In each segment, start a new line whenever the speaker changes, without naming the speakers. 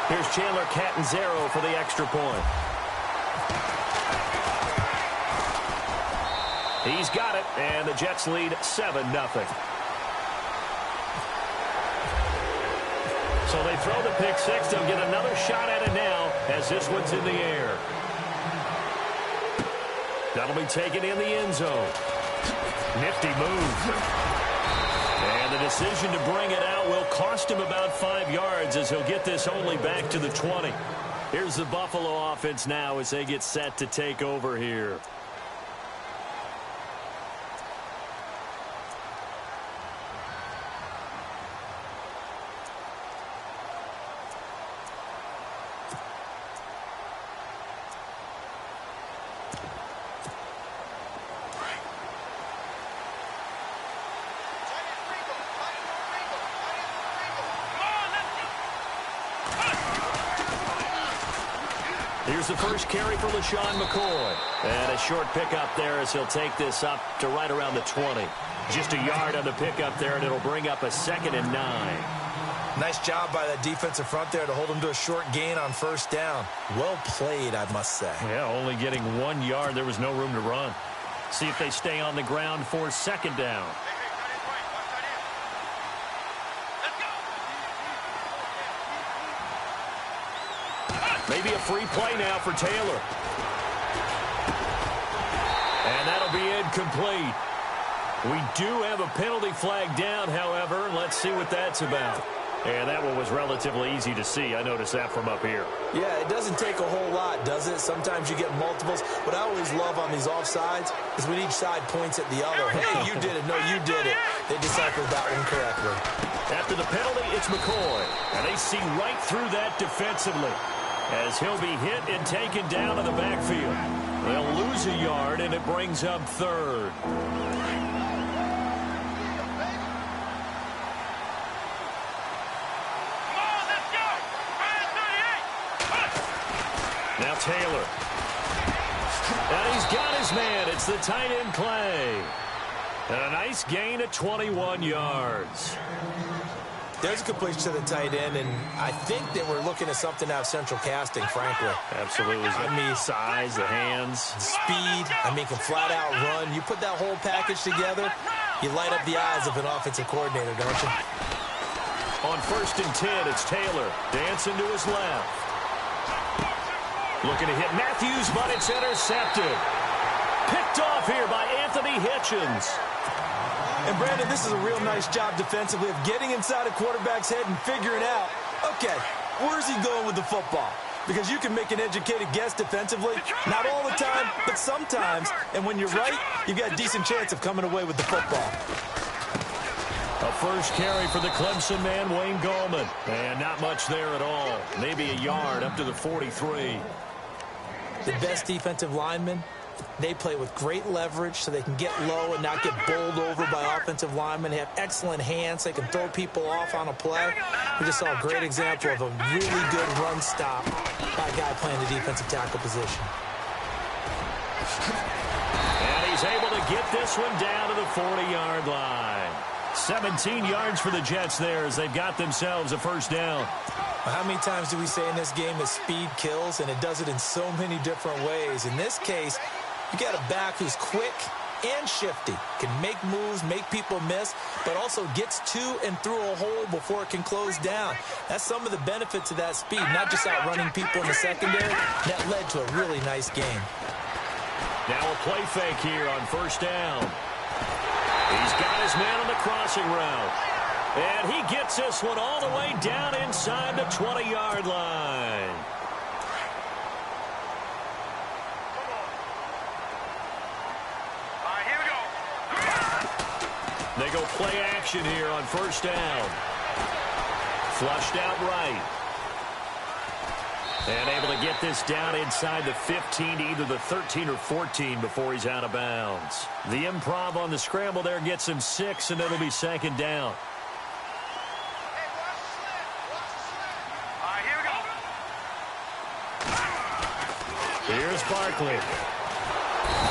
Here's Chandler Catanzaro for the extra point. He's got it, and the Jets lead 7-0. So they throw the pick six. They'll get another shot at it now as this one's in the air. That'll be taken in the end zone. Nifty move. And the decision to bring it out will cost him about 5 yards as he'll get this only back to the 20. Here's the Buffalo offense now as they get set to take over here. Here's the first carry for LaShawn McCoy. And a short pickup there as he'll take this up to right around the 20. Just a yard on the pickup there, and it'll bring up a 2nd and 9.
Nice job by that defensive front there to hold him to a short gain on first down. Well played, I must say.
Yeah, only getting 1 yard. There was no room to run. See if they stay on the ground for 2nd down. Maybe a free play now for Taylor. And that'll be incomplete. We do have a penalty flag down, however. Let's see what that's about. And that one was relatively easy to see. I noticed that from up here.
Yeah, it doesn't take a whole lot, does it? Sometimes you get multiples. What I always love on these offsides is when each side points at the other. Hey, you did it. No, you did it. They deciphered that one correctly.
After the penalty, it's McCoy. And they see right through that defensively, as he'll be hit and taken down to the backfield. They'll lose a yard, and it brings up 3rd. Now Taylor. And he's got his man. It's the tight end play. And a nice gain of 21 yards.
There's a completion to the tight end, and I think that we're looking at something out of central casting, frankly.
Absolutely. I mean, size, the hands.
Speed. I mean, can flat out run. You put that whole package together, you light up the eyes of an offensive coordinator, don't you?
On 1st and 10, it's Taylor. Dancing to his left. Looking to hit Matthews, but it's intercepted. Picked off here by Anthony Hitchens.
And, Brandon, this is a real nice job defensively of getting inside a quarterback's head and figuring out, okay, where's he going with the football? Because you can make an educated guess defensively. Not all the time, but sometimes. And when you're right, you've got a decent chance of coming away with the football.
A first carry for the Clemson man, Wayne Gallman. And not much there at all. Maybe a yard up to the 43.
The best defensive linemen, they play with great leverage so they can get low and not get bowled over by offensive linemen. They have excellent hands. They can throw people off on a play. We just saw a great example of a really good run stop by a guy playing the defensive tackle position.
And he's able to get this one down to the 40-yard line. 17 yards for the Jets there as they've got themselves a first down.
Well, how many times do we say in this game that speed kills, and it does it in so many different ways? In this case, you got a back who's quick and shifty, can make moves, make people miss, but also gets to and through a hole before it can close down. That's some of the benefits of that speed, not just outrunning people in the secondary. That led to a really nice game.
Now a play fake here on first down. He's got his man on the crossing route. And he gets this one all the way down inside the 20-yard line. They go play action here on first down. Flushed out right. And able to get this down inside the 15 to either the 13 or 14 before he's out of bounds. The improv on the scramble there gets him 6, and it'll be second down. Here's Barkley.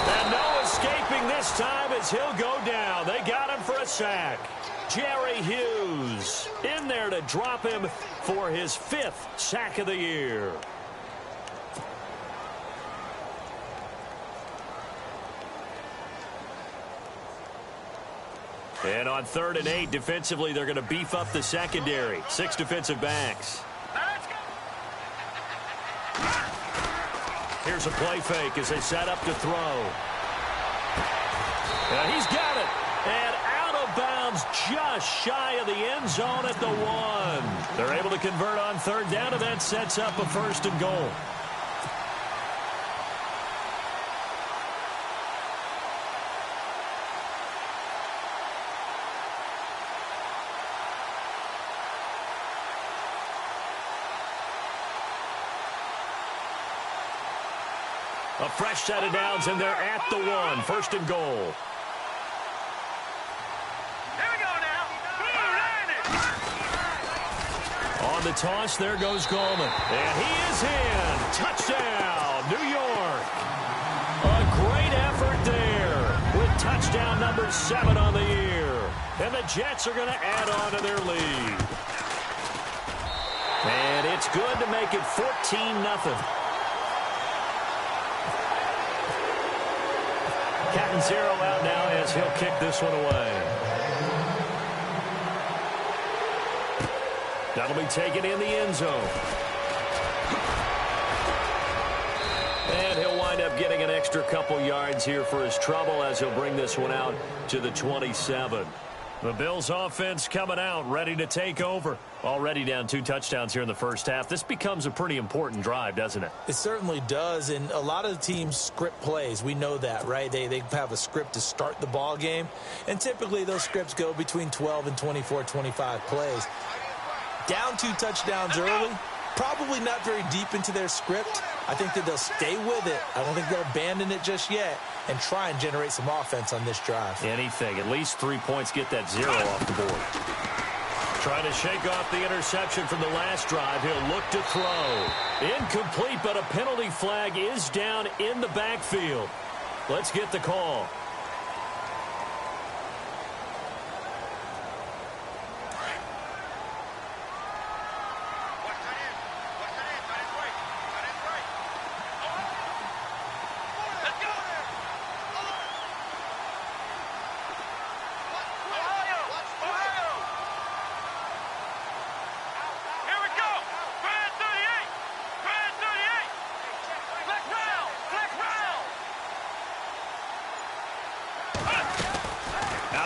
And no escaping this time as he'll go down. They got him for a sack. Jerry Hughes in there to drop him for his 5th sack of the year. And on 3rd and 8, defensively, they're going to beef up the secondary. 6 defensive backs. Here's a play fake as they set up to throw. He's got it. And out of bounds just shy of the end zone at the 1. They're able to convert on 3rd down, and that sets up a 1st and goal. A fresh set of downs, and they're at the 1. 1st and goal.
Here we go now.
On the toss, there goes Gallman. And he is in. Touchdown, New York. A great effort there with touchdown number 7 on the year. And the Jets are going to add on to their lead. And it's good to make it 14-0. Catanzaro out now as he'll kick this one away. That'll be taken in the end zone. And he'll wind up getting an extra couple yards here for his trouble as he'll bring this one out to the 27. The Bills offense coming out, ready to take over. Already down 2 touchdowns here in the first half. This becomes a pretty important drive, doesn't it?
It certainly does, and a lot of the teams script plays. We know that, right? They have a script to start the ball game, and typically those scripts go between 12 and 24, 25 plays. Down 2 touchdowns early, probably not very deep into their script. I think that they'll stay with it. I don't think they'll abandon it just yet and try and generate some offense on this drive.
Anything. At least 3 points, get that 0 off the board. Trying to shake off the interception from the last drive. He'll look to throw. Incomplete, but a penalty flag is down in the backfield. Let's get the call.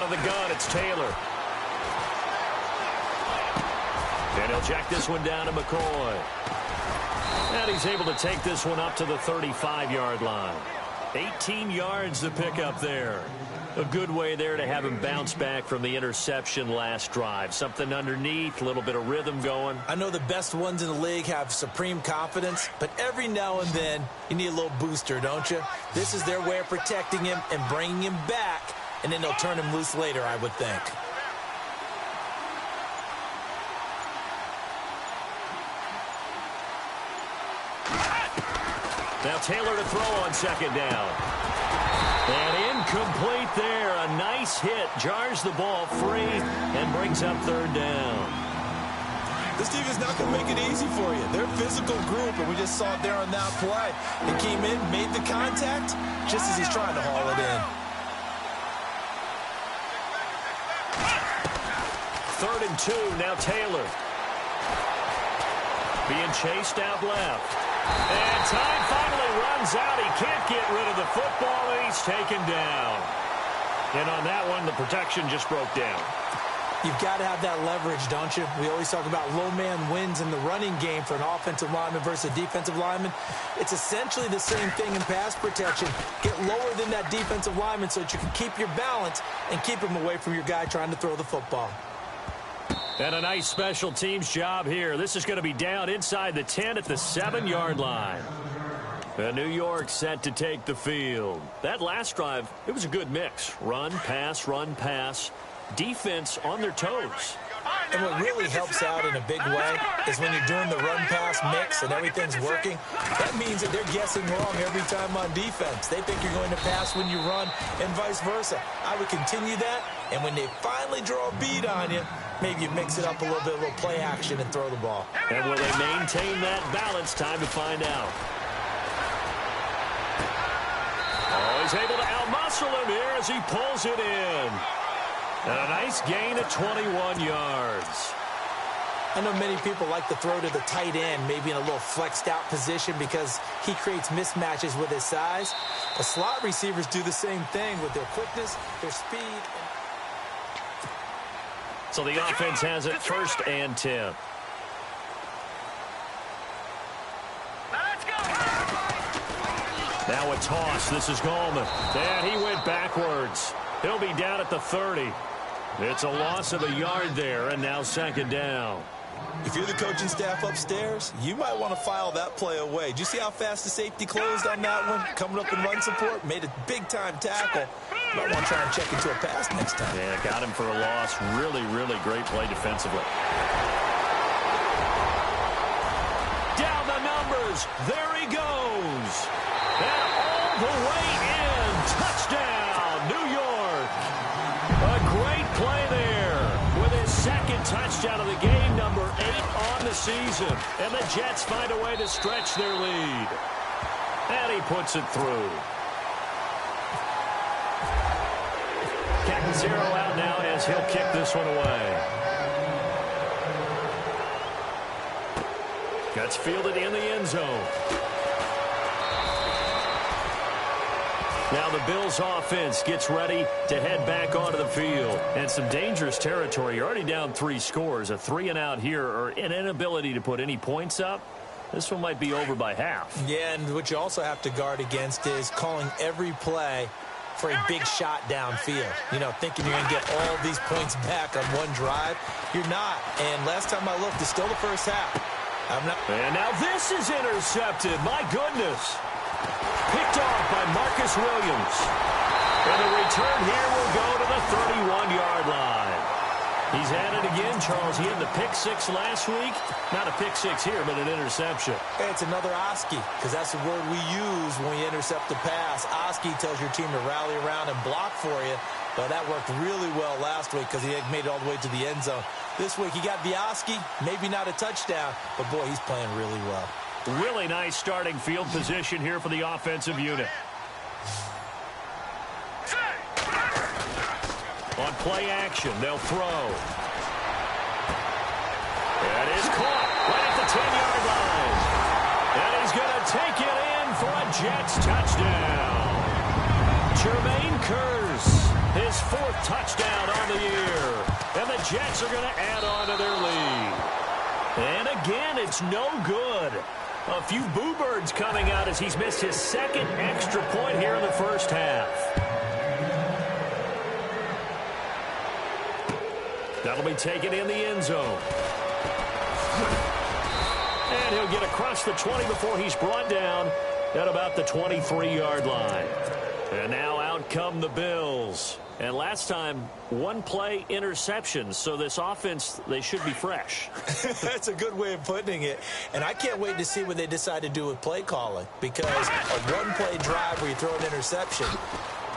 The gun, it's Taylor. And he'll jack this one down to McCoy. And he's able to take this one up to the 35-yard line. 18 yards to pick up there. A good way there to have him bounce back from the interception last drive. Something underneath, a little bit of rhythm going.
I know the best ones in the league have supreme confidence, but every now and then you need a little booster, don't you? This is their way of protecting him and bringing him back. And then they'll turn him loose later, I would think.
Now Taylor to throw on 2nd down. And incomplete there. A nice hit. Jars the ball free and brings up 3rd down.
This team is not going to make it easy for you. They're a physical group, and we just saw it there on that play. He came in, made the contact, just as he's trying to haul it in.
3rd and 2, now Taylor. Being chased out left. And time finally runs out. He can't get rid of the football, and he's taken down. And on that one, the protection just broke down.
You've got to have that leverage, don't you? We always talk about low man wins in the running game for an offensive lineman versus a defensive lineman. It's essentially the same thing in pass protection. Get lower than that defensive lineman so that you can keep your balance and keep him away from your guy trying to throw the football.
And a nice special teams job here. This is going to be down inside the 10 at the 7-yard line. And New York set to take the field. That last drive, it was a good mix. Run, pass, defense on their toes.
And what really helps out in a big way is when you're doing the run-pass mix and everything's working, that means that they're guessing wrong every time on defense. They think you're going to pass when you run and vice versa. I would continue that, and when they finally draw a bead on you, maybe you mix it up a little play action and throw the ball.
And will they maintain that balance? Time to find out. Oh, he's able to outmuscle him here as he pulls it in. And a nice gain of 21 yards.
I know many people like to throw to the tight end, maybe in a little flexed out position because he creates mismatches with his size. But slot receivers do the same thing with their quickness, their speed.
So the offense has it 1st and 10. Now a toss. This is Gallman. And he went backwards. He'll be down at the 30. It's a loss of a yard there, and now 2nd down.
If you're the coaching staff upstairs, you might want to file that play away. Do you see how fast the safety closed on that one? Coming up in run support, made a big-time tackle. Might want to try and check into a pass next time.
Yeah, got him for a loss. Really, really great play defensively. Down the numbers. There he goes. And all the way in. Touchdown, New York. A great play there with his 2nd touchdown of the game, number 8 on the season. And the Jets find a way to stretch their lead. And he puts it through. Zero out now as he'll kick this one away. Gets fielded in the end zone. Now the Bills offense gets ready to head back onto the field. And some dangerous territory. You're already down 3 scores. A 3-and-out here or an inability to put any points up. This one might be over by half.
Yeah, and what you also have to guard against is calling every play for a big shot downfield. You know, thinking you're going to get all these points back on one drive. You're not. And last time I looked, it's still the first half.
And now this is intercepted. My goodness. Picked off by Marcus Williams. And the return here will go to the 31-yard line. He's at it again, Charles. He had the pick 6 last week. Not a pick 6 here, but an interception.
Hey, it's another Oski, because that's the word we use when we intercept a pass. Oski tells your team to rally around and block for you. But that worked really well last week because he had made it all the way to the end zone. This week he got the Oski, maybe not a touchdown, but boy, he's playing really well.
Really nice starting field position here for the offensive unit. On play action, they'll throw. That is caught right at the 10-yard line. And he's going to take it in for a Jets touchdown. Jermaine Kearse, his 4th touchdown on the year. And the Jets are going to add on to their lead. And again, it's no good. A few boo birds coming out as he's missed his 2nd extra point here in the first half. That'll be taken in the end zone. And he'll get across the 20 before he's brought down at about the 23-yard line. And now out come the Bills. And last time, 1 play interceptions. So this offense, they should be fresh.
That's a good way of putting it. And I can't wait to see what they decide to do with play calling. Because a 1-play drive where you throw an interception,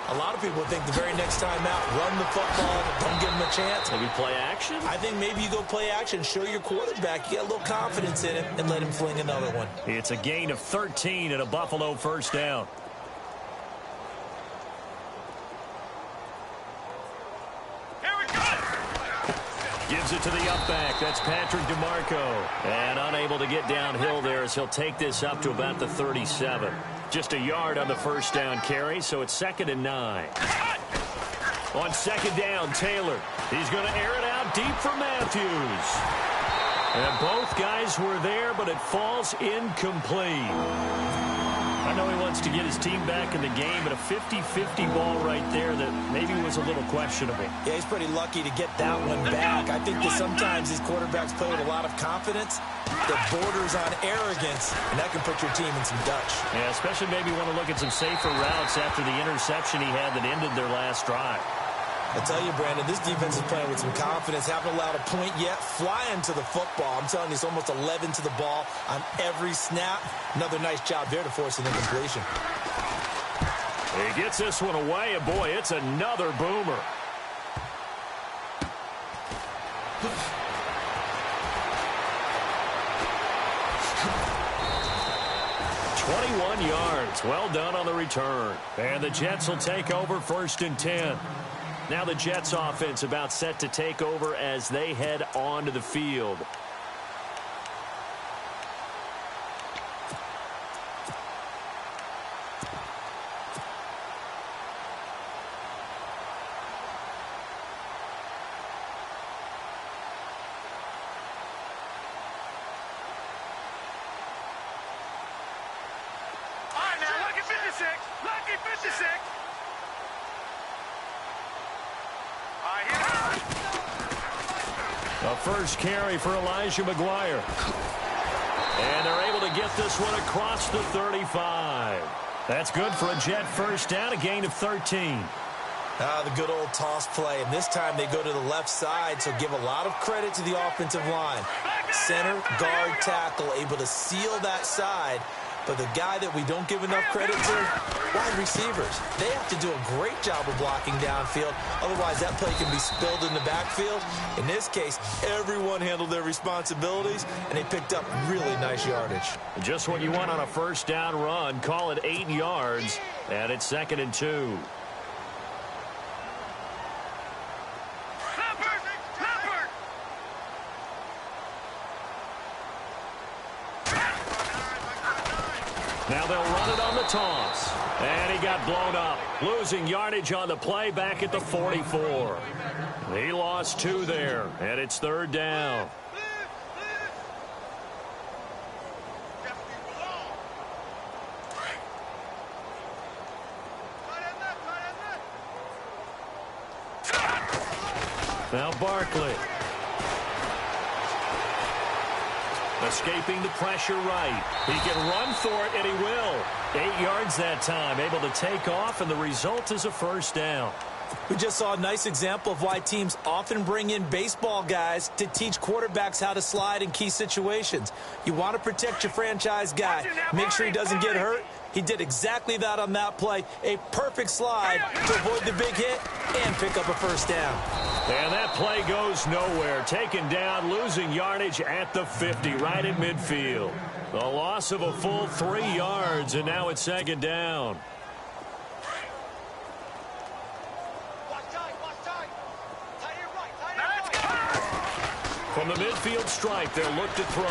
a lot of people think the very next time out, run the football, don't give them a chance.
Maybe play action?
I think maybe you go play action, show your quarterback, you get a little confidence in him, and let him fling another one.
It's a gain of 13 and a Buffalo 1st down. Gives it to the up back. That's Patrick DeMarco. And unable to get downhill there as he'll take this up to about the 37. Just a yard on the 1st down carry, so it's 2nd and 9. On 2nd down, Taylor. He's going to air it out deep for Matthews. And both guys were there, but it falls incomplete. I know he wants to get his team back in the game, but a 50-50 ball right there that maybe was a little questionable.
Yeah, he's pretty lucky to get that one back. I think that sometimes these quarterbacks play with a lot of confidence that borders on arrogance, and that can put your team in some Dutch.
Yeah, especially maybe want to look at some safer routes after the interception he had that ended their last drive.
I tell you, Brandon, this defense is playing with some confidence. Haven't allowed a point yet. Flying to the football. I'm telling you, it's almost 11 to the ball on every snap. Another nice job there to force an incompletion.
He gets this one away, and boy, it's another boomer. "21 yards. Well done on the return. And the Jets will take over 1st and 10. Now the Jets offense about set to take over as they head onto the field.
All right, now, lucky 56. Lucky 56.
A first carry for Elijah McGuire. And they're able to get this one across the 35. That's good for a Jet first down, a gain of 13.
The good old toss play. And this time they go to the left side, so give a lot of credit to the offensive line. Center, guard, tackle, able to seal that side. But the guy that we don't give enough credit to, wide receivers. They have to do a great job of blocking downfield. Otherwise, that play can be spilled in the backfield. In this case, everyone handled their responsibilities, and they picked up really nice yardage.
Just what you want on a first down run. Call it 8 yards, and it's 2nd and 2. Now they'll run it on the toss. And he got blown up. Losing yardage on the play back at the 44. He lost 2 there, and it's 3rd down. Now Barkley. Escaping the pressure right. He can run for it, and he will. 8 yards that time, able to take off, and the result is a first down.
We just saw a nice example of why teams often bring in baseball guys to teach quarterbacks how to slide in key situations. You want to protect your franchise guy. Make sure he doesn't get hurt. He did exactly that on that play. A perfect slide to avoid the big hit and pick up a first down.
And that play goes nowhere. Taken down, losing yardage at the 50, right at midfield. A loss of a full 3 yards, and now it's 2nd down. From the midfield stripe, they'll look to throw.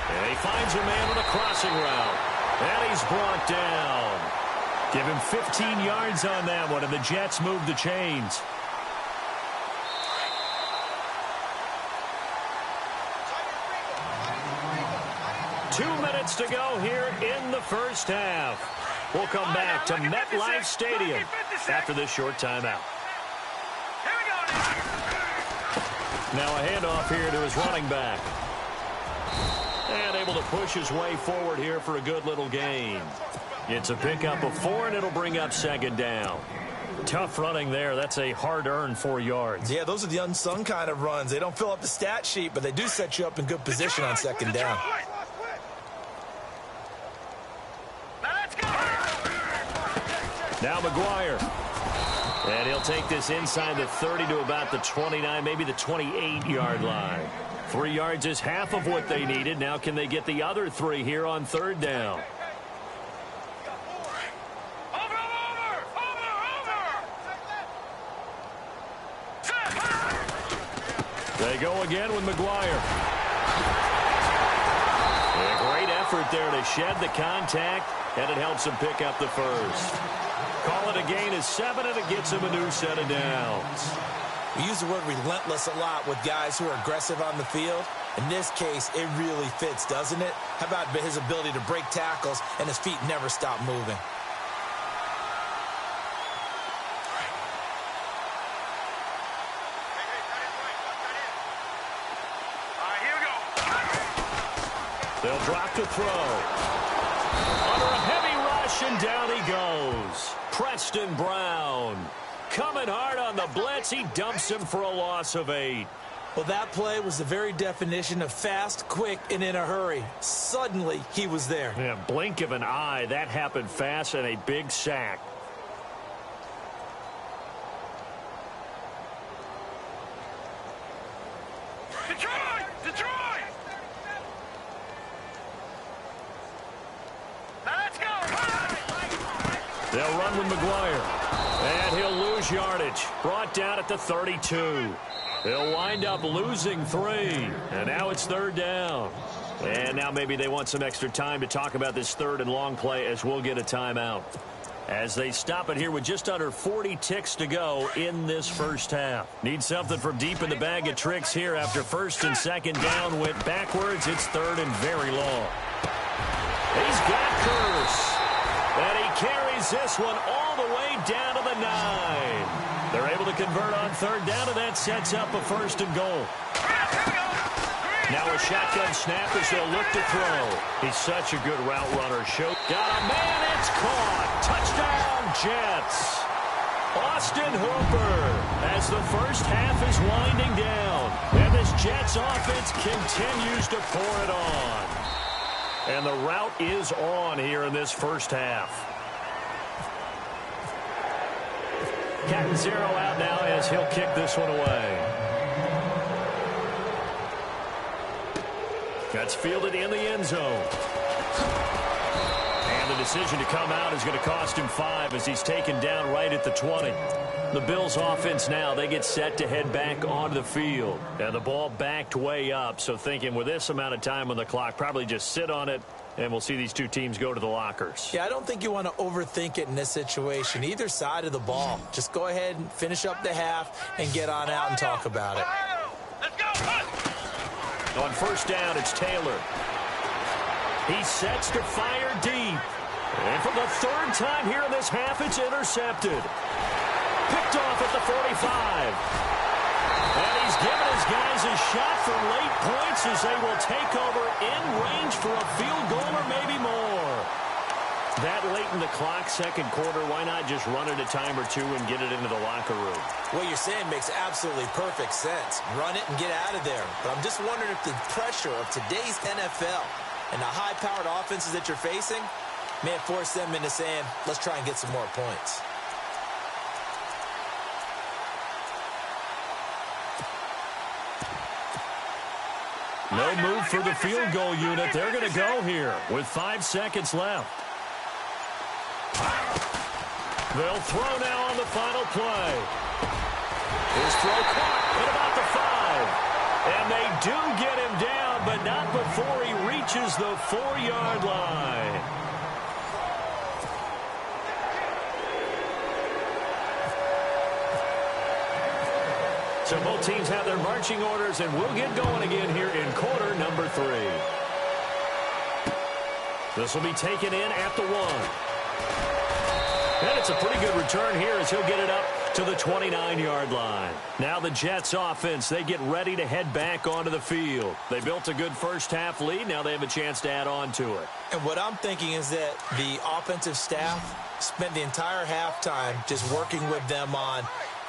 And he finds a man on a crossing route. And he's brought down. Give him 15 yards on that one, and the Jets move the chains. Two minutes to go here in the first half. We'll come back to MetLife Stadium after this short timeout. Now a handoff here to his running back. And able to push his way forward here for a good little gain. It's a pickup of 4, and it'll bring up 2nd down. Tough running there. That's a hard-earned 4 yards.
Yeah, those are the unsung kind of runs. They don't fill up the stat sheet, but they do set you up in good position on 2nd down.
Now McGuire. And he'll take this inside the 30 to about the 29, maybe the 28-yard line. 3 yards is half of what they needed. Now can they get the other 3 here on 3rd down? They go again with McGuire. A great effort there to shed the contact, and it helps him pick up the first. Call it a gain of 7, and it gets him a new set of downs.
We use the word relentless a lot with guys who are aggressive on the field. In this case, it really fits, doesn't it? How about his ability to break tackles and his feet never stop moving?
They'll drop to throw. Under a heavy rush, and down he goes. Preston Brown coming hard on the blitz. He dumps him for a loss of 8.
Well, that play was the very definition of fast, quick, and in a hurry. Suddenly, he was there.
Yeah, blink of an eye. That happened fast and a big sack.
Detroit! Detroit! Now let's go!
They'll run with McGuire. And he'll lose yardage. Brought down at the 32. They'll wind up losing 3. And now it's 3rd down. And now maybe they want some extra time to talk about this 3rd and long play as we'll get a timeout. As they stop it here with just under 40 ticks to go in this first half. Need something from deep in the bag of tricks here after 1st and 2nd down went backwards. It's 3rd and very long. He's got Curse. And he carries this one all the way down to the 9. They're able to convert on 3rd down, and that sets up a 1st and goal. Now a shotgun snap as they'll look to throw. He's such a good route runner. Got a man, it's caught. Touchdown, Jets. Austin Hooper as the first half is winding down. And this Jets offense continues to pour it on. And the route is on here in this first half. Catanzaro out now as he'll kick this one away. That's fielded in the end zone. And the decision to come out is going to cost him 5 as he's taken down right at the 20. The Bills offense now, they get set to head back onto the field. And the ball backed way up, so thinking with this amount of time on the clock, probably just sit on it, and we'll see these two teams go to the lockers.
Yeah, I don't think you want to overthink it in this situation. Either side of the ball. Just go ahead and finish up the half and get on out and talk about it.
Let's go!
On 1st down, it's Taylor. He sets to fire deep. And for the 3rd time here in this half, it's intercepted. Picked off at the 45. And he's given his guys a shot for late points as they will take over in range for a field goal or maybe more. That late in the clock, 2nd quarter, why not just run it a time or 2 and get it into the locker room?
What you're saying makes absolutely perfect sense. Run it and get out of there. But I'm just wondering if the pressure of today's NFL and the high-powered offenses that you're facing may have forced them into saying, let's try and get some more points.
No move for the field goal unit. They're going to go here with 5 seconds left. They'll throw now on the final play. His throw caught at about the 5. And they do get him down, but not before he reaches the 4-yard line. So both teams have their marching orders, and we'll get going again here in quarter number 3. This will be taken in at the 1. And it's a pretty good return here as he'll get it up to the 29-yard line. Now the Jets offense, they get ready to head back onto the field. They built a good first half lead. Now they have a chance to add on to it.
And what I'm thinking is that the offensive staff spent the entire halftime just working with them on,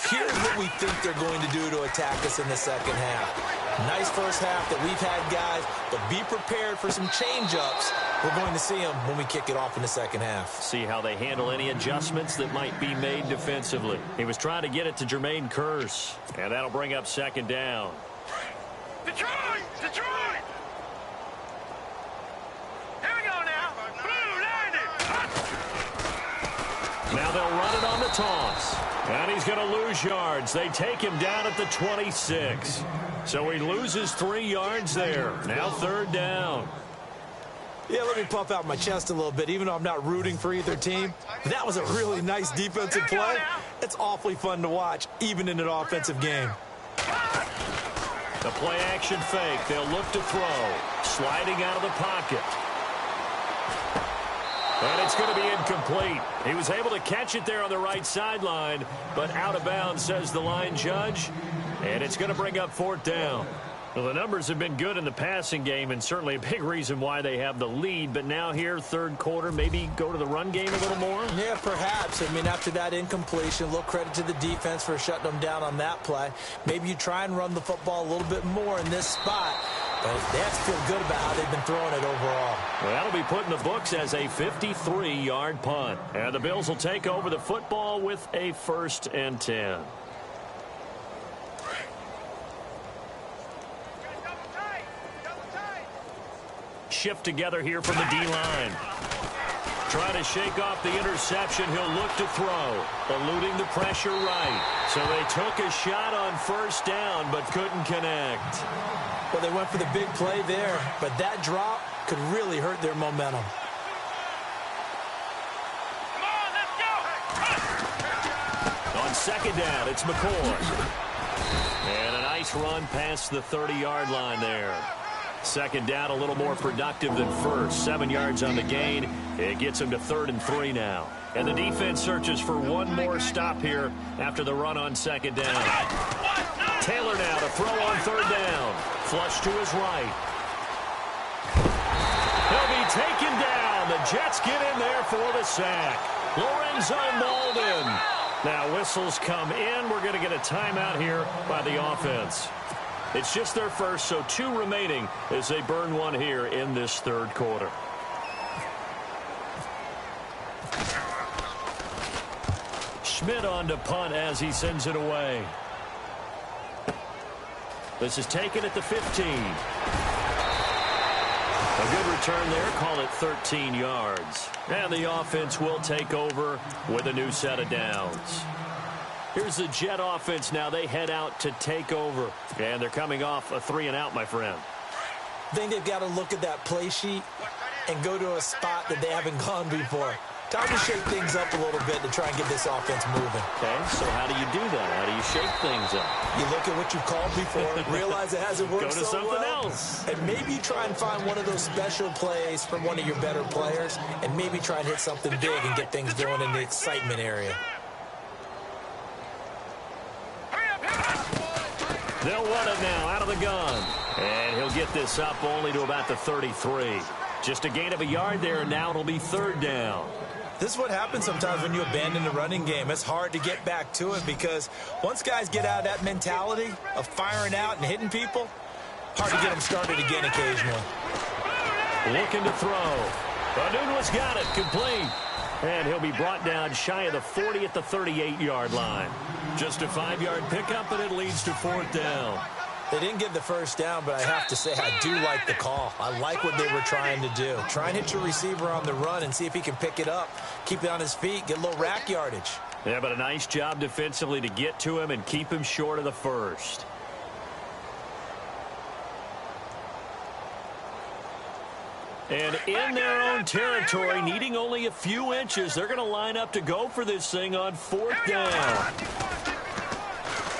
here's what we think they're going to do to attack us in the second half. Nice first half that we've had, guys, but be prepared for some change-ups. We're going to see them when we kick it off in the second half.
See how they handle any adjustments that might be made defensively. He was trying to get it to Jermaine Kearse, and that'll bring up 2nd down.
Detroit! Detroit! Here we go now. Blue landed.
Now they'll run it on the toss. And he's going to lose yards. They take him down at the 26. So he loses 3 yards there. Now 3rd down.
Yeah, let me puff out my chest a little bit, even though I'm not rooting for either team. That was a really nice defensive play. It's awfully fun to watch, even in an offensive game.
The play action fake. They'll look to throw. Sliding out of the pocket. And it's going to be incomplete. He was able to catch it there on the right sideline, but out of bounds, says the line judge. And it's going to bring up 4th down. Well, the numbers have been good in the passing game, and certainly a big reason why they have the lead. But now here, third quarter, maybe go to the run game a little more?
Yeah, perhaps. I mean, after that incompletion, a little credit to the defense for shutting them down on that play. Maybe you try and run the football a little bit more in this spot. But they have to feel good about how they've been throwing it overall.
Well, that'll be put in the books as a 53-yard punt. And the Bills will take over the football with a 1st and 10. Shift together here from the D-line. Trying to shake off the interception. He'll look to throw. Eluding the pressure right. So they took a shot on 1st down, but couldn't connect.
Well, they went for the big play there, but that drop could really hurt their momentum.
Come on, let's go!
On 2nd down, it's McCoy. And a nice run past the 30-yard line there. 2nd down, a little more productive than 1st. 7 yards on the gain. It gets him to 3rd and 3 now. And the defense searches for one more stop here after the run on 2nd down. Taylor now to throw on 3rd down. Flush to his right. He'll be taken down. The Jets get in there for the sack. Lorenzo Malden. Now whistles come in. We're going to get a timeout here by the offense. It's just their first, so 2 remaining as they burn one here in this 3rd quarter. Schmidt on to punt as he sends it away. This is taken at the 15. A good return there. Call it 13 yards. And the offense will take over with a new set of downs. Here's the Jet offense now. They head out to take over. And they're coming off a 3-and-out, my friend.
I think they've got to look at that play sheet and go to a spot that they haven't gone before. Time to shake things up a little bit to try and get this offense moving.
Okay, so how do you do that? How do you shake things up?
You look at what you've called before, realize it hasn't worked
Go to
so
something
well,
else.
and maybe try and find one of those special plays from one of your better players, and maybe try and hit something big and get things going in the excitement area.
They'll run it now out of the gun. And he'll get this up only to about the 33. Just a gain of a yard there, and now it'll be 3rd down.
This is what happens sometimes when you abandon the running game. It's hard to get back to it because once guys get out of that mentality of firing out and hitting people, hard to get them started again occasionally.
Looking to throw. Anunua's got it. Complete. And he'll be brought down shy of the 40 at the 38-yard line. Just a 5-yard pickup, and it leads to 4th down.
They didn't get the 1st down, but I have to say I do like the call. I like what they were trying to do. Try and hit your receiver on the run and see if he can pick it up, keep it on his feet, get a little rack yardage.
Yeah, but a nice job defensively to get to him and keep him short of the 1st. And in their own territory, needing only a few inches, they're going to line up to go for this thing on 4th down.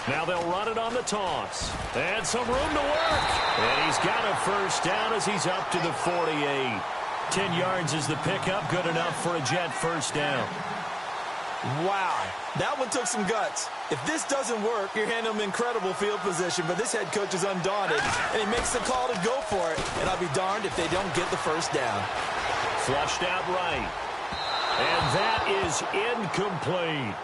Now they'll run it on the toss. And some room to work. And he's got a 1st down as he's up to the 48. 10 yards is the pickup. Good enough for a Jet 1st down.
Wow, that one took some guts. If this doesn't work, you're handing them incredible field position, but this head coach is undaunted, and he makes the call to go for it, and I'll be darned if they don't get the 1st down.
Flushed out right. And that is incomplete.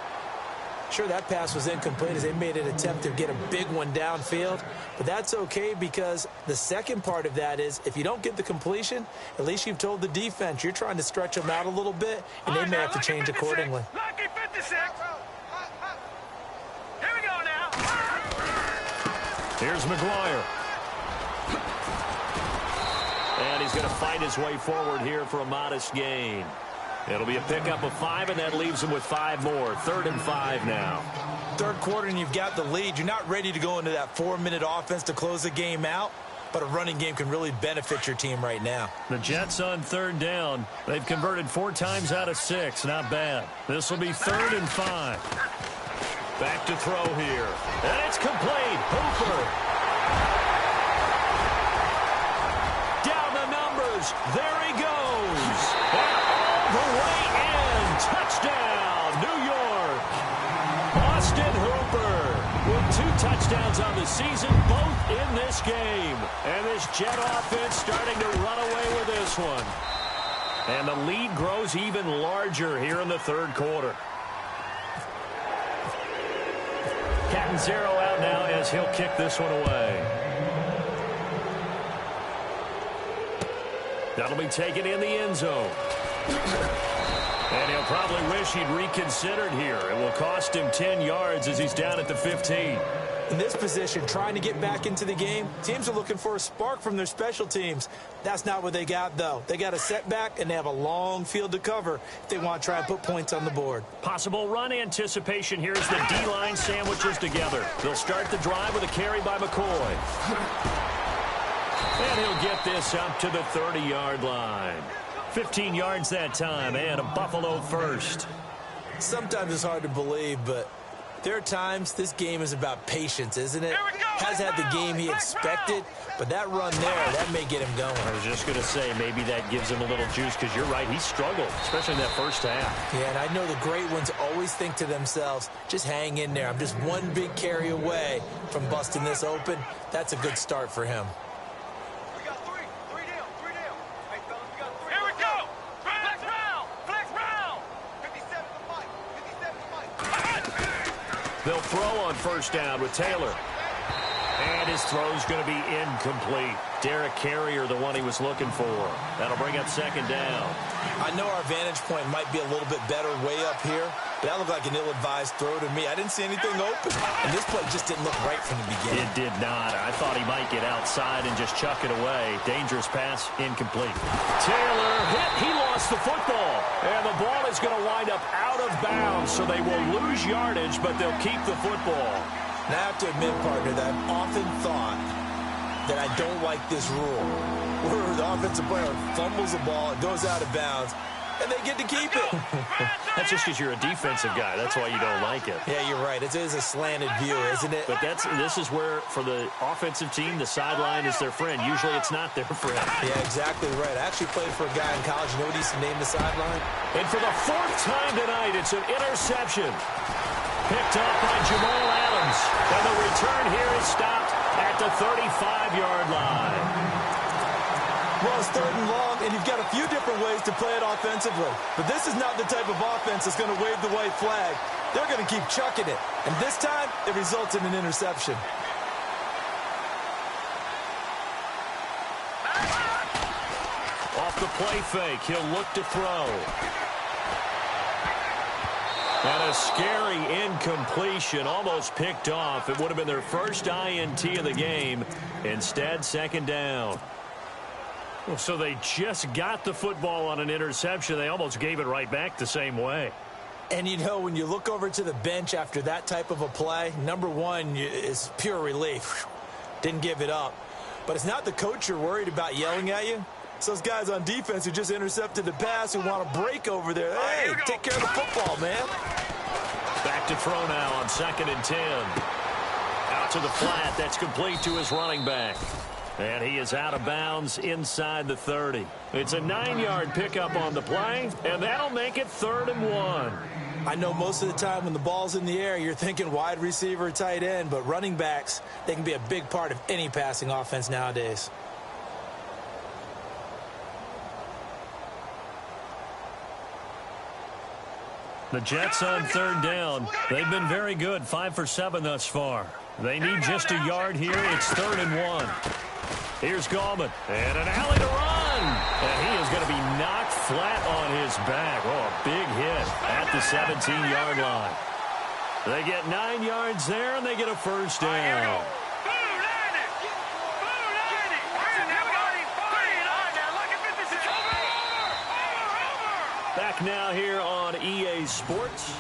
Sure, that pass was incomplete as they made an attempt to get a big one downfield, but that's okay because the second part of that is if you don't get the completion, at least you've told the defense you're trying to stretch them out a little bit, and they may have to change accordingly.
Lucky 56. Here we go now.
Here's McGuire. And he's going to fight his way forward here for a modest gain. It'll be a pickup of 5, and that leaves him with 5 more. 3rd and 5 now.
3rd quarter, and you've got the lead. You're not ready to go into that 4-minute offense to close the game out, but a running game can really benefit your team right now.
The Jets on 3rd down. They've converted 4 times out of 6. Not bad. This will be 3rd and 5. Back to throw here. And it's complete. Hooper. Down the numbers. There he goes. The way in. Touchdown, New York. Austin Hooper with 2 touchdowns. touchdowns on the season, both in this game. And this Jet offense starting to run away with this one. And the lead grows even larger here in the third quarter. Catanzaro out now as he'll kick this one away. That'll be taken in the end zone. And he'll probably wish he'd reconsidered here. It will cost him 10 yards as he's down at the 15.
In this position, trying to get back into the game, teams are looking for a spark from their special teams. That's not what they got, though. They got a setback, and they have a long field to cover if they want to try and put points on the board.
Possible run anticipation here as the D-line sandwiches together. They'll start the drive with a carry by McCoy. And he'll get this up to the 30-yard line. 15 yards that time, and a Buffalo first.
Sometimes it's hard to believe, but there are times this game is about patience, isn't it? Has had the game he expected, but that run there, that may get him going.
I was just going to say, maybe that gives him a little juice, because you're right, he struggled, especially in that first half.
Yeah, and I know the great ones always think to themselves, just hang in there. I'm just one big carry away from busting this open. That's a good start for him.
We got three down. Hey, fellas, we got three. Here we go. Flex round. 57 to Mike.
They'll throw on first down with Taylor. And his throw's going to be incomplete. Derek Carrier, the one he was looking for. That'll bring up second down.
I know our vantage point might be a little bit better way up here, but that looked like an ill-advised throw to me. I didn't see anything open, and this play just didn't look right from the beginning.
It did not. I thought he might get outside and just chuck it away. Dangerous pass, incomplete. Taylor hit. He lost the football. And the ball is going to wind up out of bounds, so they will lose yardage, but they'll keep the football.
Now, I have to admit, partner, that I've often thought that I don't like this rule, where the offensive player fumbles the ball, it goes out of bounds, and they get to keep it.
That's just because you're a defensive guy. That's why you don't like it.
Yeah, you're right. It is a slanted view, isn't it?
But this is where, for the offensive team, the sideline is their friend. Usually it's not their friend.
Yeah, exactly right. I actually played for a guy in college. You know what he used to name the sideline?
And for the fourth time tonight, it's an interception. Picked up by Jamal Adams. And the return here is stopped at the 35-yard line.
Well, it's third and long, and you've got a few different ways to play it offensively. But this is not the type of offense that's going to wave the white flag. They're going to keep chucking it. And this time, it results in an interception.
Off the play fake, he'll look to throw. And a scary incompletion, almost picked off. It would have been their first INT of the game. Instead, second down. Well, so they just got the football on an interception. They almost gave it right back the same way.
And, you know, when you look over to the bench after that type of a play, number one is pure relief. Didn't give it up. But it's not the coach you're worried about yelling at you. It's those guys on defense who just intercepted the pass who want to break over there. Hey, take care of the football, man.
Back to throw now on 2nd and 10. Out to the flat. That's complete to his running back. And he is out of bounds inside the 30. It's a 9-yard pickup on the play, and that'll make it 3rd and 1.
I know most of the time when the ball's in the air, you're thinking wide receiver, tight end, but running backs, they can be a big part of any passing offense nowadays.
The Jets on 3rd down. They've been very good, 5 for 7 thus far. They need just a yard here. It's 3rd and 1. Here's Gallman, and an alley to run. And he is going to be knocked flat on his back. Oh, a big hit at the 17-yard line. They get 9 yards there, and they get a first down. Back now here on EA Sports.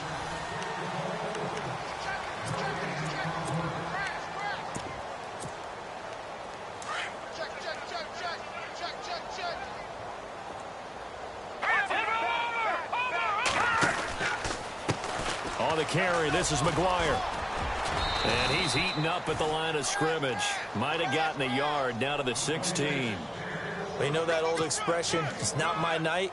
On the carry, this is McGuire. And he's eaten up at the line of scrimmage. Might have gotten a yard down to the 16.
Well, you know that old expression, it's not my night.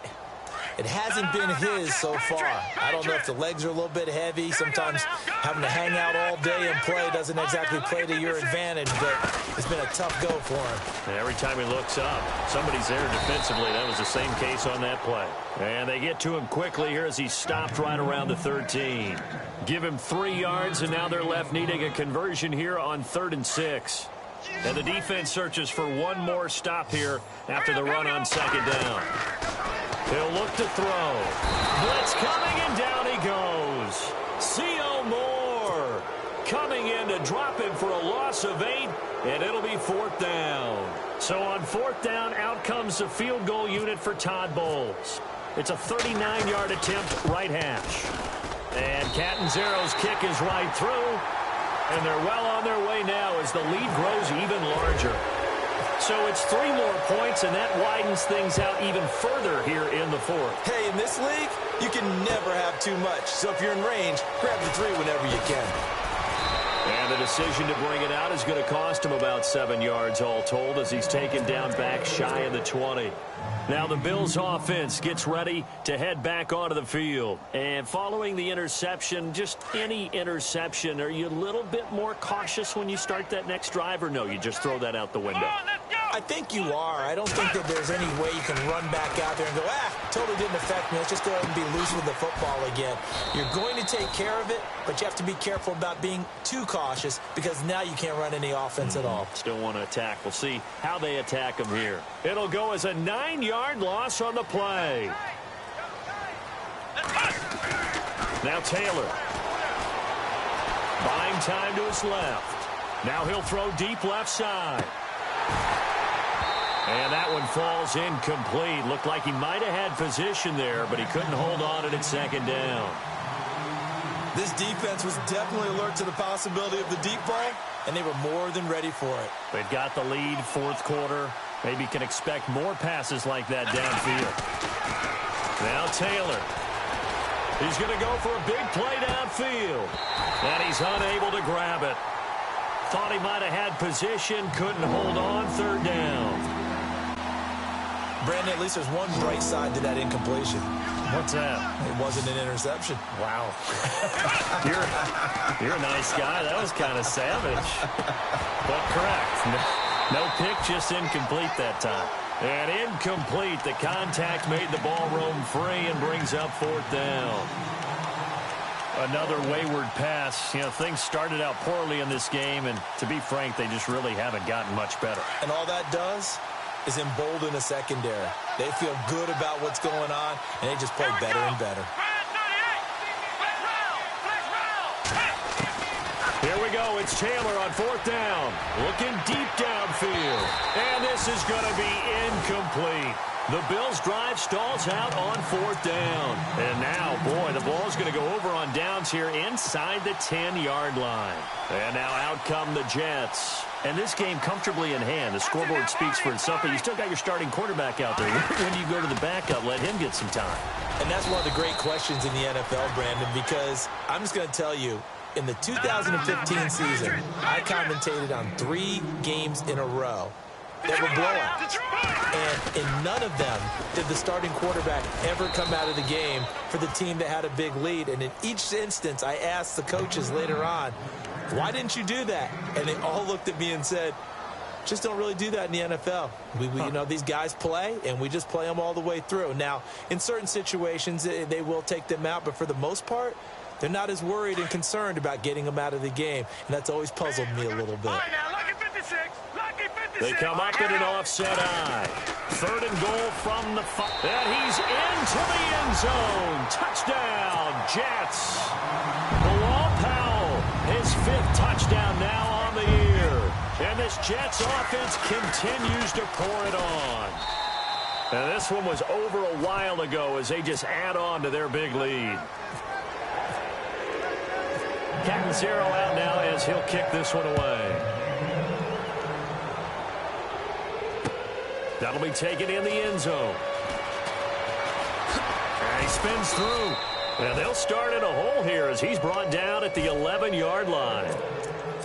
It hasn't been his so far. I don't know if the legs are a little bit heavy. Sometimes having to hang out all day and play doesn't exactly play to your advantage, but it's been a tough go for him.
And every time he looks up, somebody's there defensively. That was the same case on that play. And they get to him quickly here as he stopped right around the 13. Give him 3 yards, and now they're left needing a conversion here on 3rd and 6. And the defense searches for one more stop here after the run on 2nd down. He'll look to throw. Blitz coming, and down he goes. C.O. Moore coming in to drop him for a loss of 8, and it'll be 4th down. So on 4th down, out comes the field goal unit for Todd Bowles. It's a 39-yard attempt, right hash. And Catanzaro's kick is right through. And they're well on their way now as the lead grows even larger. So it's 3 more points, and that widens things out even further here in the 4th.
Hey, in this league, you can never have too much. So if you're in range, grab the 3 whenever you can.
And the decision to bring it out is going to cost him about 7 yards all told as he's taken down back shy of the 20. Now the Bills offense gets ready to head back onto the field. And following the interception, just any interception, are you a little bit more cautious when you start that next drive, or no, you just throw that out the window?
I think you are. I don't think that there's any way you can run back out there and go, totally didn't affect me. Let's just go ahead and be loose with the football again. You're going to take care of it, but you have to be careful about being too cautious because now you can't run any offense at all.
Still want to attack. We'll see how they attack him here. It'll go as a 9-yard loss on the play. Now Taylor. Buying time to his left. Now he'll throw deep left side. And that one falls incomplete. Looked like he might have had position there, but he couldn't hold on at 2nd down.
This defense was definitely alert to the possibility of the deep ball, and they were more than ready for it.
They've got the lead, 4th quarter. Maybe can expect more passes like that downfield. Now Taylor. He's going to go for a big play downfield. And he's unable to grab it. Thought he might have had position, couldn't hold on, 3rd down.
Brandon, at least there's one bright side to that incompletion.
What's that?
It wasn't an interception.
Wow. You're a nice guy. That was kind of savage. But correct. No pick, just incomplete that time. And incomplete. The contact made the ball roam free and brings up 4th down. Another wayward pass. You know, things started out poorly in this game, and to be frank, they just really haven't gotten much better.
And all that does is embolden the secondary. They feel good about what's going on, and they just play better and better.
Here we go. It's Taylor on 4th down. Looking deep downfield. And this is going to be incomplete. The Bills' drive stalls out on 4th down. And now, boy, the ball's going to go over on downs here inside the 10-yard line. And now out come the Jets. And this game comfortably in hand. The scoreboard speaks for itself, but you still got your starting quarterback out there. When do you go to the backup? Let him get some time.
And that's one of the great questions in the NFL, Brandon, because I'm just going to tell you, in the 2015 season, I commentated on 3 games in a row that were blowouts. And in none of them did the starting quarterback ever come out of the game for the team that had a big lead. And in each instance, I asked the coaches later on, why didn't you do that? And they all looked at me and said, just don't really do that in the NFL. You know, these guys play, and we just play them all the way through. Now, in certain situations, they will take them out, but for the most part, they're not as worried and concerned about getting them out of the game, and that's always puzzled me a little bit.
They come up in an offset eye. 3rd and goal from the 5. And he's into the end zone. Touchdown, Jets. Bilal Powell, his 5th touchdown now on the year. And this Jets offense continues to pour it on. And this one was over a while ago as they just add on to their big lead. Catanzaro out now as he'll kick this one away. That'll be taken in the end zone. And he spins through. And they'll start in a hole here as he's brought down at the 11-yard line.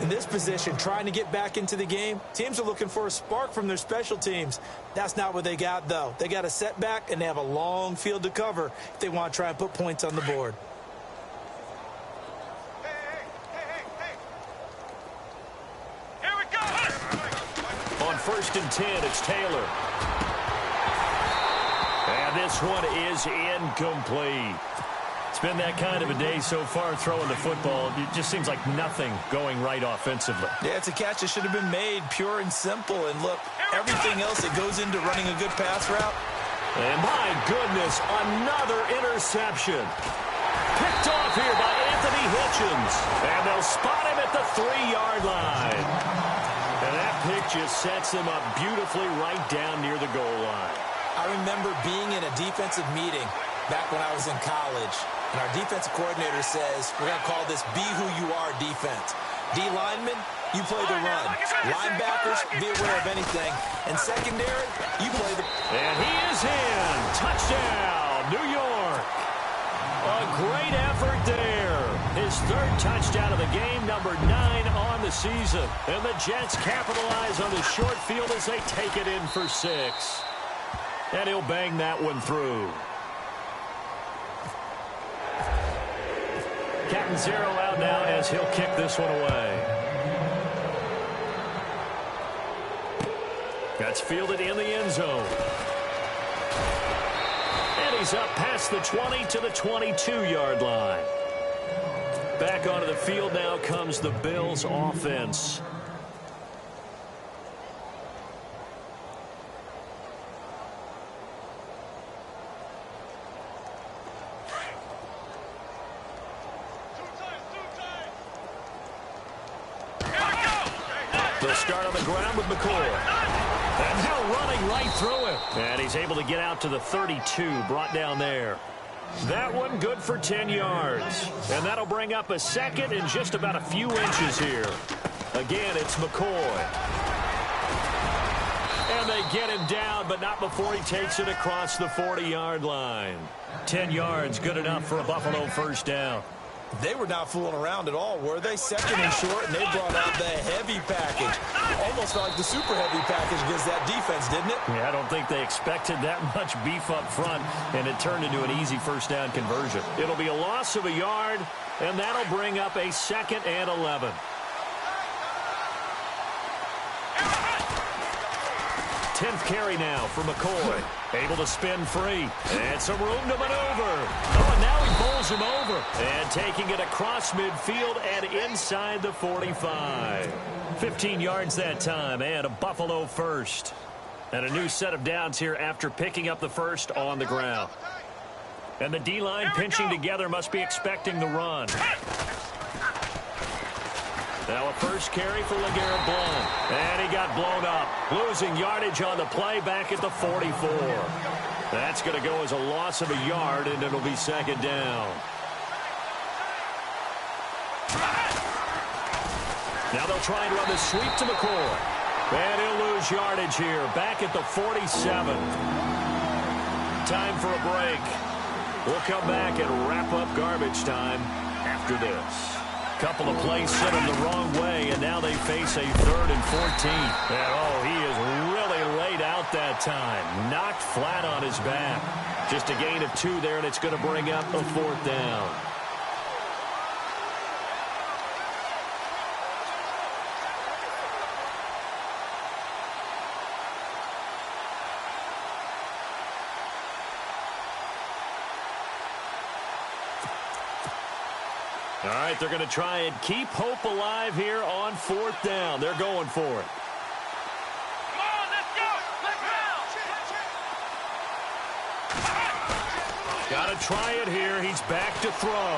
In this position, trying to get back into the game, teams are looking for a spark from their special teams. That's not what they got, though. They got a setback, and they have a long field to cover if they want to try and put points on the board.
Here we go!
On 1st and 10, it's Taylor. And this one is incomplete. It's been that kind of a day so far throwing the football. It just seems like nothing going right offensively.
Yeah, it's a catch that should have been made, pure and simple. And look, everything else that goes into running a good pass route.
And my goodness, another interception. Picked off here by Anthony Hitchens. And they'll spot him at the 3-yard line. And that pick just sets them up beautifully right down near the goal line.
I remember being in a defensive meeting back when I was in college, and our defensive coordinator says, we're going to call this be who you are defense. D linemen, you play the run. Linebackers, be aware of anything. And secondary, you play the...
And he is in. Touchdown, New York. A great effort there. His 3rd touchdown of the game, number 9 on the season. And the Jets capitalize on the short field as they take it in for 6. And he'll bang that one through. Captain Zero out now as he'll kick this one away. That's fielded in the end zone. And he's up past the 20 to the 22-yard line. Back onto the field now comes the Bills offense. They'll start on the ground with McCoy. And now running right through him. And he's able to get out to the 32, brought down there. That one good for 10 yards. And that'll bring up a 2nd and just about a few inches here. Again, it's McCoy. And they get him down, but not before he takes it across the 40-yard line. 10 yards, good enough for a Buffalo 1st down.
They were not fooling around at all, were they? 2nd and short, and they brought out the heavy package. Almost like the super heavy package against that defense, didn't it?
Yeah, I don't think they expected that much beef up front, and it turned into an easy 1st down conversion. It'll be a loss of a yard, and that'll bring up a 2nd and 11. 10th carry now for McCoy. Able to spin free. And some room to maneuver. Oh, and now he bowls him over. And taking it across midfield and inside the 45. 15 yards that time and a Buffalo 1st. And a new set of downs here after picking up the 1st on the ground. And the D-line pinching together must be expecting the run. Now a 1st carry for LeGarrette Blount. And he got blown up. Losing yardage on the play back at the 44. That's going to go as a loss of a yard, and it'll be 2nd down. Now they'll try and run the sweep to McCoy. And he'll lose yardage here back at the 47. Time for a break. We'll come back and wrap up garbage time after this. Couple of plays sent him the wrong way, and now they face a 3rd and 14. And, oh, he is really laid out that time. Knocked flat on his back. Just a gain of 2 there, and it's going to bring up a 4th down. All right, they're going to try and keep hope alive here on 4th down. They're going for it.
Come on, let's go! Let's
Got to try it here. He's back to throw.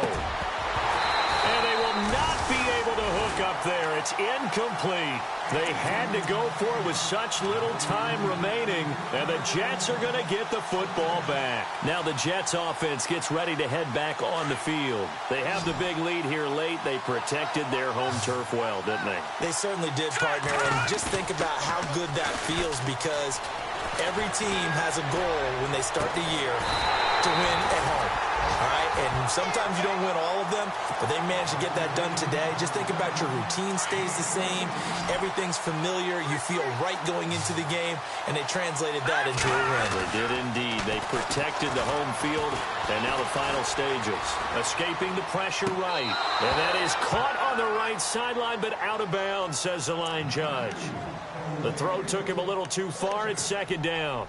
And they will not be able to hook up there. It's incomplete. They had to go for it with such little time remaining, and the Jets are going to get the football back. Now the Jets offense gets ready to head back on the field. They have the big lead here late. They protected their home turf well, didn't they?
They certainly did, partner, and just think about how good that feels because every team has a goal when they start the year to win at home. All right, and sometimes you don't win all of them, but they managed to get that done today. Just think about your routine stays the same. Everything's familiar. You feel right going into the game, and they translated that into a win.
They did indeed. They protected the home field, and now the final stages. Escaping the pressure right. And that is caught on the right sideline, but out of bounds, says the line judge. The throw took him a little too far. It's second down.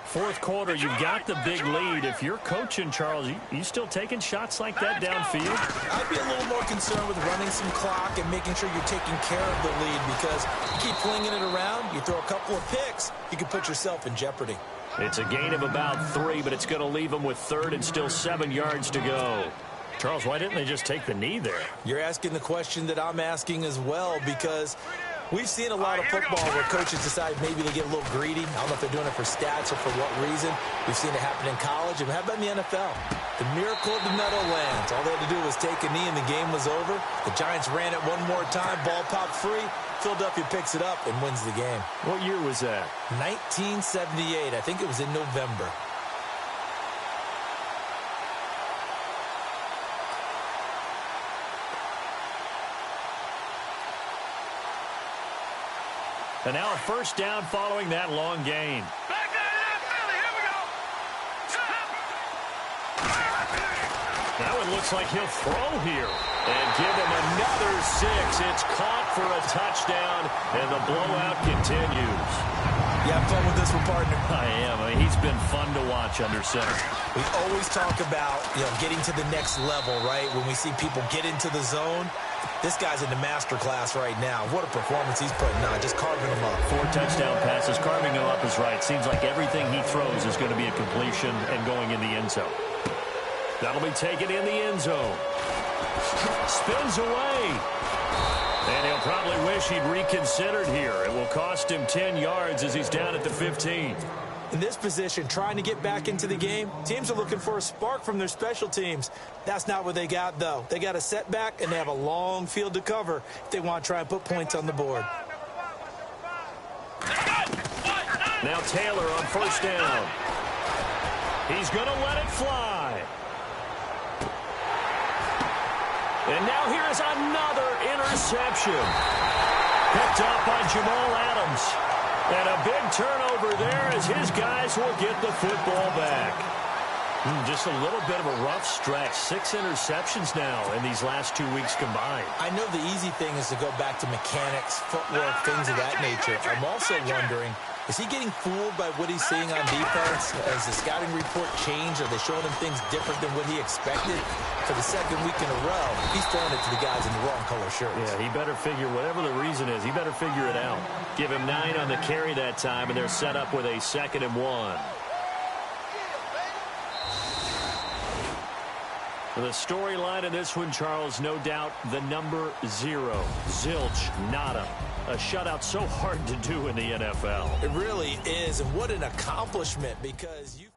Fourth quarter, you've got the big lead. If you're coaching, Charles, you still taking shots like that downfield?
I'd be a little more concerned with running some clock and making sure you're taking care of the lead, because you keep flinging it around, you throw a couple of picks, you can put yourself in jeopardy.
It's a gain of about 3, but it's going to leave them with third and still 7 yards to go. Charles, why didn't they just take the knee there?
You're asking the question that I'm asking as well, because we've seen a lot of football where coaches decide maybe they get a little greedy. I don't know if they're doing it for stats or for what reason. We've seen it happen in college, and how about in the NFL? The miracle of the Meadowlands. All they had to do was take a knee, and the game was over. The Giants ran it one more time. Ball popped free. Philadelphia picks it up and wins the game.
What year was that?
1978. I think it was in November.
And now a first down following that long gain.
Back that up, Philly. Here we go.
Now it looks like he'll throw here and give him another 6. It's caught for a touchdown, and the blowout continues.
You have fun with this one, partner?
I am. I mean, he's been fun to watch under center.
We always talk about, getting to the next level, right? When we see people get into the zone, this guy's in the master class right now. What a performance he's putting on, just carving them up.
4 touchdown passes. Carving them up is right. Seems like everything he throws is going to be a completion and going in the end zone. That'll be taken in the end zone. Spins away. And he'll probably wish he'd reconsidered here. It will cost him 10 yards as he's down at the 15.
In this position, trying to get back into the game, teams are looking for a spark from their special teams. That's not what they got, though. They got a setback, and they have a long field to cover if they want to try and put points on the board.
Now Taylor on first down. He's going to let it fly. And now here is another interception. Picked up by Jamal Adams. And a big turnover there as his guys will get the football back. Just a little bit of a rough stretch. 6 interceptions now in these last 2 weeks combined.
I know the easy thing is to go back to mechanics, footwork, things of that nature. I'm also wondering, is he getting fooled by what he's seeing on defense? Has the scouting report changed? Are they showing him things different than what he expected? For the second week in a row, he's throwing it to the guys in the wrong color shirts.
Yeah, he better figure, whatever the reason is, he better figure it out. Give him 9 on the carry that time, and they're set up with a 2nd and 1. The storyline in this one, Charles, no doubt the number 0. Zilch, nada. A shutout so hard to do in the NFL.
It really is, and what an accomplishment, because you...